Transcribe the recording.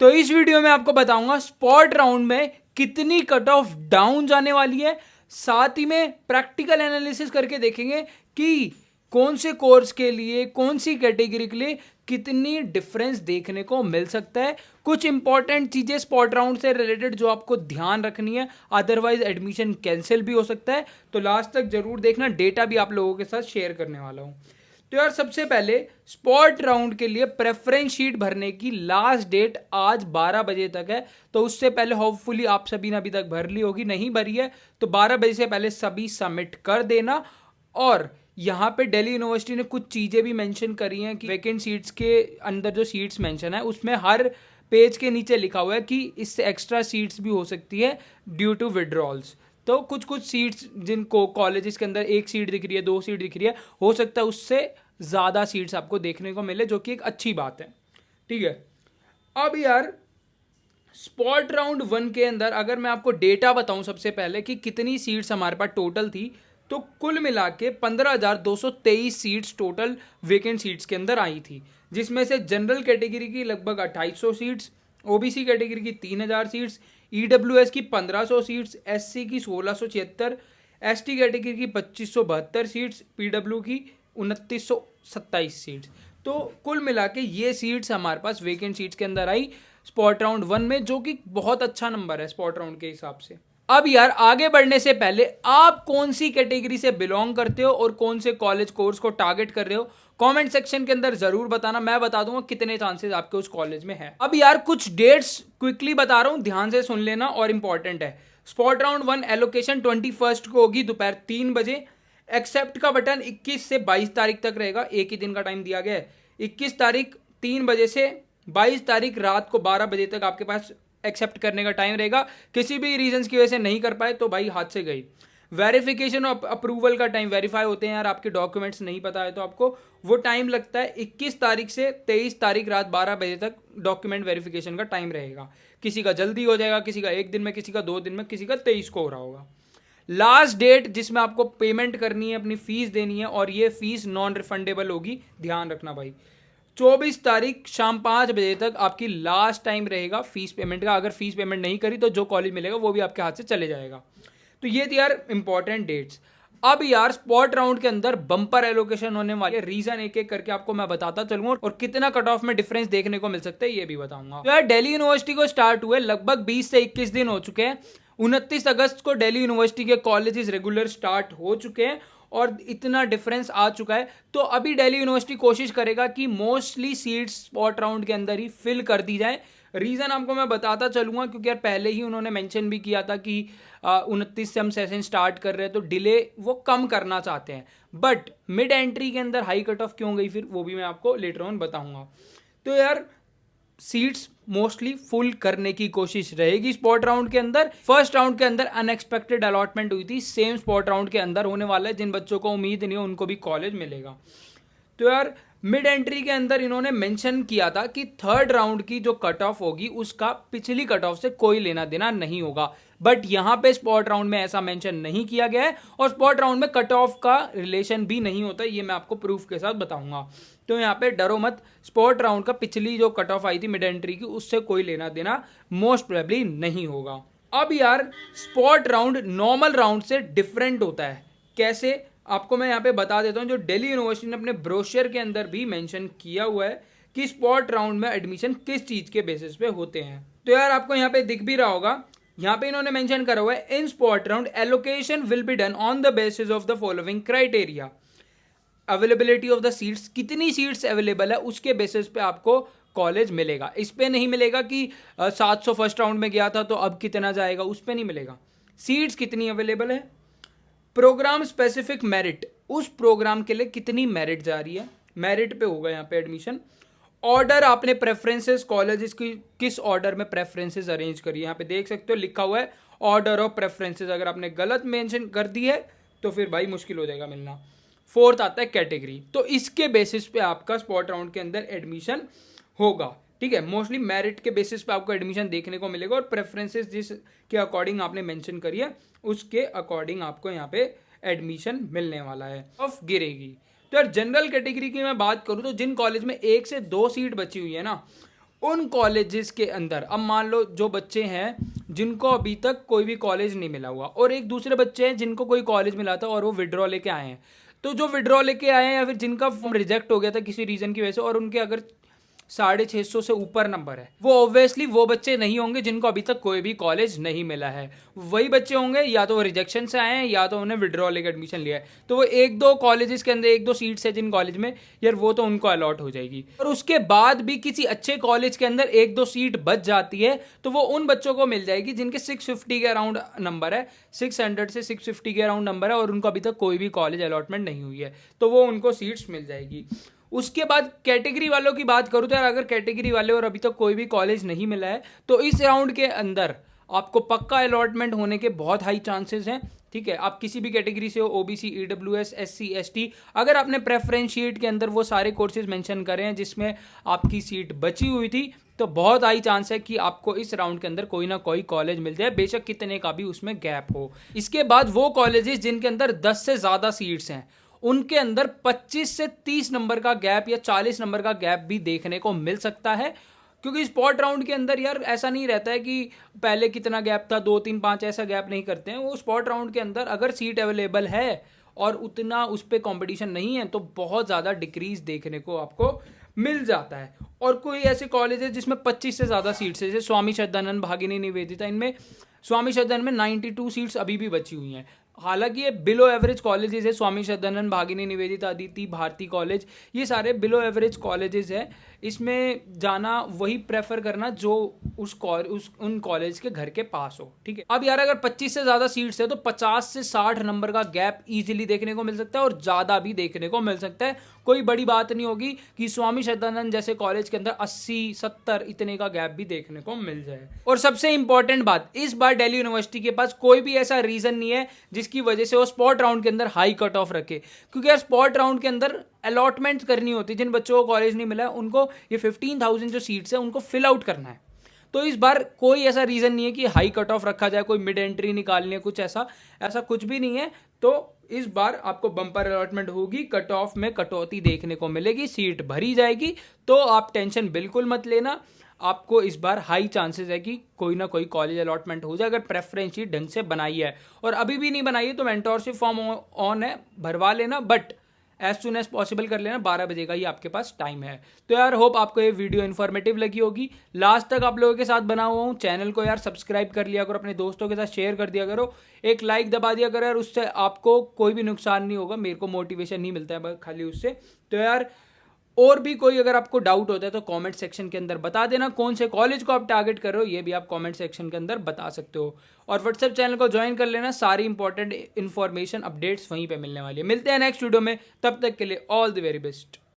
तो इस वीडियो में आपको बताऊंगा स्पॉट राउंड में कितनी कट ऑफ डाउन जाने वाली है, साथ ही में प्रैक्टिकल एनालिसिस करके देखेंगे कि कौन से कोर्स के लिए, कौन सी कैटेगरी के लिए कितनी डिफरेंस देखने को मिल सकता है। कुछ इंपॉर्टेंट चीजें स्पॉट राउंड से रिलेटेड जो आपको ध्यान रखनी है, अदरवाइज एडमिशन कैंसिल भी हो सकता है। तो लास्ट तक जरूर देखना, डेटा भी आप लोगों के साथ शेयर करने वाला हूं। तो यार सबसे पहले स्पॉट राउंड के लिए प्रेफरेंस शीट भरने की लास्ट डेट आज 12 बजे तक है। तो उससे पहले होपफुली आप सभी ने अभी तक भर ली होगी, नहीं भरी है तो 12 बजे से पहले सभी सबमिट कर देना। और यहाँ पे दिल्ली यूनिवर्सिटी ने कुछ चीज़ें भी मेंशन करी हैं कि वैकेंट सीट्स के अंदर जो सीट्स मेंशन है उसमें हर पेज के नीचे लिखा हुआ है कि इससे एक्स्ट्रा सीट्स भी हो सकती है ड्यू टू विड्रॉल्स। तो कुछ कुछ सीट्स जिनको कॉलेजेस के अंदर एक सीट दिख रही है, दो सीट दिख रही है, हो सकता है उससे ज़्यादा सीट्स आपको देखने को मिले, जो कि एक अच्छी बात है। ठीक है, अब यार स्पॉट राउंड 1 के अंदर अगर मैं आपको डेटा बताऊं सबसे पहले कि कितनी सीट्स हमारे पास टोटल थी, तो कुल मिला के 15,223 सीट्स टोटल वेकेंट सीट्स के अंदर आई थी, जिसमें से जनरल कैटेगरी की लगभग 2800 सीट्स, ओबीसी कैटेगरी की 3000 सीट्स, ईडब्ल्यूएस की 1500 सीट्स, एससी की 1676, एसटी कैटेगरी की 2572 सीट्स, पीडब्ल्यू की 2927 सीट्स। तो कुल मिला के ये सीट्स हमारे पास वेकेंट सीट्स के अंदर आई स्पॉट राउंड 1 में, जो कि बहुत अच्छा नंबर है स्पॉट राउंड के हिसाब से। अब यार आगे बढ़ने से पहले आप कौन सी कैटेगरी से बिलोंग करते हो और कौन से कॉलेज कोर्स को टारगेट कर रहे हो, कमेंट सेक्शन के अंदर जरूर बताना, मैं बता दूंगा कितने चांसेस आपके उस कॉलेज में है। अब यार कुछ डेट्स क्विकली बता रहा हूं, ध्यान से सुन लेना और इंपॉर्टेंट है। स्पॉट राउंड 1 एलोकेशन 21 को होगी दोपहर 3 बजे। एक्सेप्ट का बटन 21 से 22 तारीख तक रहेगा, एक ही दिन का टाइम दिया गया है। 21 तारीख 3 बजे से 22 तारीख रात को 12 बजे तक आपके पास एक्सेप्ट करने का टाइम रहेगा। किसी भी रीजंस की वजह से नहीं कर पाए तो भाई हाथ से गई। वेरिफिकेशन और अप्रूवल का टाइम, वेरीफाई होते हैं यार आपके डॉक्यूमेंट्स, नहीं पता है तो आपको वो टाइम लगता है 21 तारीख से 23 तारीख रात 12 बजे तक डॉक्यूमेंट वेरिफिकेशन का टाइम रहेगा। किसी का जल्दी हो जाएगा, किसी का एक दिन में, किसी का 2 दिन में, किसी का 23 को हो रहा होगा। लास्ट डेट जिसमें आपको पेमेंट करनी है, अपनी फीस देनी है, और ये फीस नॉन रिफंडेबल होगी, ध्यान रखना भाई। 24 तारीख शाम 5 बजे तक आपकी लास्ट टाइम रहेगा फीस पेमेंट का। अगर फीस पेमेंट नहीं करी तो जो कॉलेज मिलेगा वो भी आपके हाथ से चले जाएगा। तो ये थी यार इंपॉर्टेंट डेट्स। अब यार स्पॉट राउंड के अंदर बम्पर एलोकेशन होने वाली है, रीजन एक एक करके आपको मैं बताता चलूंगा और कितना कट ऑफ में डिफरेंस देखने को मिल सकता है ये भी बताऊंगा। तो यार दिल्ली यूनिवर्सिटी को स्टार्ट हुए लगभग 20 से 21 दिन हो चुके हैं। 29 अगस्त को दिल्ली यूनिवर्सिटी के कॉलेजेस रेगुलर स्टार्ट हो चुके हैं और इतना डिफरेंस आ चुका है। तो अभी दिल्ली यूनिवर्सिटी कोशिश करेगा कि मोस्टली सीट्स स्पॉट राउंड के अंदर ही फिल कर दी जाए। रीज़न आपको मैं बताता चलूंगा, क्योंकि यार पहले ही उन्होंने मेंशन भी किया था कि 29 से हम सेशन स्टार्ट कर रहे हैं, तो डिले वो कम करना चाहते हैं। बट मिड एंट्री के अंदर हाई कट ऑफ क्यों गई फिर, वो भी मैं आपको लेटर ऑन बताऊंगा। तो यार सीट्स मोस्टली फुल करने की कोशिश रहेगी स्पॉट राउंड के अंदर। फर्स्ट राउंड के अंदर अनएक्सपेक्टेड अलॉटमेंट हुई थी, सेम स्पॉट राउंड के अंदर होने वाला है। जिन बच्चों को उम्मीद नहीं है उनको भी कॉलेज मिलेगा। तो यार मिड एंट्री के अंदर इन्होंने मेंशन किया था कि थर्ड राउंड की जो कट ऑफ होगी उसका पिछली कट ऑफ से कोई लेना देना नहीं होगा। बट यहां पे स्पॉट राउंड में ऐसा मेंशन नहीं किया गया है और स्पॉट राउंड में कट ऑफ का रिलेशन भी नहीं होता, ये मैं आपको प्रूफ के साथ बताऊंगा। तो यहाँ पे डरो मत, स्पॉट राउंड का पिछली जो कट ऑफ आई थी मिड एंट्री की उससे कोई लेना देना मोस्ट प्रोबेबली नहीं होगा। अब यार स्पॉट राउंड नॉर्मल राउंड से डिफरेंट होता है, कैसे आपको मैं यहाँ पे बता देता हूँ। जो दिल्ली यूनिवर्सिटी ने अपने ब्रोशर के अंदर भी मेंशन किया हुआ है कि स्पॉट राउंड में एडमिशन किस चीज के बेसिस पे होते हैं। तो यार आपको यहाँ पे दिख भी रहा होगा, यहाँ पे इन्होंने मेंशन करा हुआ है, इन spot round allocation will be done on the basis of the following criteria. Availability of the seats, कितनी सीट्स अवेलेबल है उसके बेसिस पे आपको कॉलेज मिलेगा। इस पे नहीं मिलेगा कि 700 फर्स्ट राउंड में गया था तो अब कितना जाएगा, उस पे नहीं मिलेगा। सीट्स कितनी अवेलेबल है, प्रोग्राम स्पेसिफिक मेरिट, उस प्रोग्राम के लिए कितनी मेरिट जा रही है, मेरिट पे होगा यहाँ पे एडमिशन। ऑर्डर, आपने प्रेफरेंसेस कॉलेजेस की किस ऑर्डर में प्रेफरेंसेस अरेंज करी, यहाँ पे देख सकते हो लिखा हुआ है ऑर्डर ऑफ प्रेफरेंसेस। अगर आपने गलत मेंशन कर दी है तो फिर भाई मुश्किल हो जाएगा मिलना। फोर्थ आता है कैटेगरी, तो इसके बेसिस पे आपका स्पॉट राउंड के अंदर एडमिशन होगा। ठीक है, मोस्टली मेरिट के बेसिस पे आपको एडमिशन देखने को मिलेगा और प्रेफरेंसेस जिस के अकॉर्डिंग आपने मेंशन करी है उसके अकॉर्डिंग आपको यहाँ पे एडमिशन मिलने वाला है, ऑफ गिरेगी। तो यार जनरल कैटेगरी की मैं बात करूँ तो जिन कॉलेज में 1 से 2 सीट बची हुई है ना, उन कॉलेजेस के अंदर, अब मान लो जो बच्चे हैं जिनको अभी तक कोई भी कॉलेज नहीं मिला हुआ और एक दूसरे बच्चे हैं जिनको कोई कॉलेज मिला था और वो विड्रॉ लेके आए हैं, तो जो विड्रॉ लेके आए हैं या फिर जिनका फॉर्म रिजेक्ट हो गया था किसी रीजन की वजह से और उनके अगर 650 से ऊपर नंबर है, वो ऑब्वियसली वो बच्चे नहीं होंगे जिनको अभी तक कोई भी कॉलेज नहीं मिला है। वही बच्चे होंगे या तो वो रिजेक्शन से आए हैं या तो उन्हें विड्रॉ लेकर एडमिशन लिया है, तो वो एक दो कॉलेजेस के अंदर एक दो सीट्स है जिन कॉलेज में यार वो तो उनको अलॉट हो जाएगी। और उसके बाद भी किसी अच्छे कॉलेज के अंदर एक दो सीट बच जाती है तो वो उन बच्चों को मिल जाएगी जिनके 650 के अराउंड नंबर है, 600 से 650 के अराउंड नंबर है और उनको अभी तक कोई भी कॉलेज अलॉटमेंट नहीं हुई है, तो वो उनको सीट्स मिल जाएगी। उसके बाद कैटेगरी वालों की बात करूँ तो यार अगर कैटेगरी वाले और अभी तक कोई भी कॉलेज नहीं मिला है तो इस राउंड के अंदर आपको पक्का अलॉटमेंट होने के बहुत हाई चांसेस हैं। ठीक है, आप किसी भी कैटेगरी से हो, ओबीसी, ईडब्ल्यूएस, एससी, एसटी, अगर आपने प्रेफरेंस शीट के अंदर वो सारे कोर्सेज मेंशन करे हैं जिसमें आपकी सीट बची हुई थी तो बहुत हाई चांस है कि आपको इस राउंड के अंदर कोई ना कोई कॉलेज मिल जाए, बेशक कितने का भी उसमें गैप हो। इसके बाद वो कॉलेजेस जिनके अंदर 10 से ज़्यादा सीट्स हैं उनके अंदर 25 से 30 नंबर का गैप या 40 नंबर का गैप भी देखने को मिल सकता है, क्योंकि स्पॉट राउंड के अंदर यार ऐसा नहीं रहता है कि पहले कितना गैप था 2 3 5, ऐसा गैप नहीं करते हैं। वो स्पॉट राउंड के अंदर अगर सीट अवेलेबल है और उतना उस पर कॉम्पिटिशन नहीं है तो बहुत ज़्यादा डिक्रीज देखने को आपको मिल जाता है। और कोई ऐसे कॉलेज है जिसमें 25 से ज़्यादा सीट्स है, जैसे स्वामी श्रद्धानंद, भागिनी निवेदिता, इनमें स्वामी श्रद्धानंद में 92 सीट्स अभी भी बची हुई हैं। हालांकि ये बिलो एवरेज कॉलेजेस है, स्वामी श्रद्धानंद, भागिनी निवेदिता, अदिति भारती कॉलेज, ये सारे बिलो एवरेज कॉलेजेस है। इसमें जाना वही प्रेफर करना जो उन कॉलेज के घर के पास हो। ठीक है, अब यार अगर 25 से ज़्यादा सीट्स है तो 50 से 60 नंबर का गैप इजीली देखने को मिल सकता है और ज़्यादा भी देखने को मिल सकता है। कोई बड़ी बात नहीं होगी कि स्वामी श्रद्धानंद जैसे कॉलेज के अंदर 80-70 इतने का गैप भी देखने को मिल जाए। और सबसे इंपॉर्टेंट बात, इस बार दिल्ली यूनिवर्सिटी के पास कोई भी ऐसा रीजन नहीं है जिसकी वजह से वो स्पॉट राउंड के अंदर हाई कट ऑफ रखे, क्योंकि यार स्पॉट राउंड के अंदर अलॉटमेंट करनी होती है। जिन बच्चों को कॉलेज नहीं मिला है उनको ये 15,000 जो सीट्स है उनको फिल आउट करना है। तो इस बार कोई ऐसा रीजन नहीं है कि हाई कट ऑफ रखा जाए, कोई मिड एंट्री निकालनी है, कुछ ऐसा कुछ भी नहीं है। तो इस बार आपको बम्पर अलॉटमेंट होगी, कट ऑफ में कटौती देखने को मिलेगी, सीट भरी जाएगी, तो आप टेंशन बिल्कुल मत लेना। आपको इस बार हाई चांसेस है कि कोई ना कोई कॉलेज अलॉटमेंट हो जाए अगर प्रेफरेंस शीट ढंग से बनाई है। और अभी भी नहीं बनाई है तो मेंटोरशिप फॉर्म ऑन है, भरवा लेना, but as soon as possible कर लेना, 12 बजे का ही आपके पास टाइम है। तो यार होप आपको ये वीडियो इन्फॉर्मेटिव लगी होगी, लास्ट तक आप लोगों के साथ बना हुआ हूँ। चैनल को यार सब्सक्राइब कर लिया करो, अपने दोस्तों के साथ शेयर कर दिया करो, एक लाइक दबा दिया करो यार, उससे आपको कोई भी नुकसान नहीं होगा, मेरे को मोटिवेशन नहीं मिलता है खाली उससे। तो यार और भी कोई अगर आपको डाउट होता है तो कमेंट सेक्शन के अंदर बता देना, कौन से कॉलेज को आप टारगेट कर रहे हो ये भी आप कमेंट सेक्शन के अंदर बता सकते हो। और व्हाट्सएप चैनल को ज्वाइन कर लेना, सारी इंपॉर्टेंट इन्फॉर्मेशन अपडेट्स वहीं पे मिलने वाली है। मिलते हैं नेक्स्ट वीडियो में, तब तक के लिए ऑल द वेरी बेस्ट।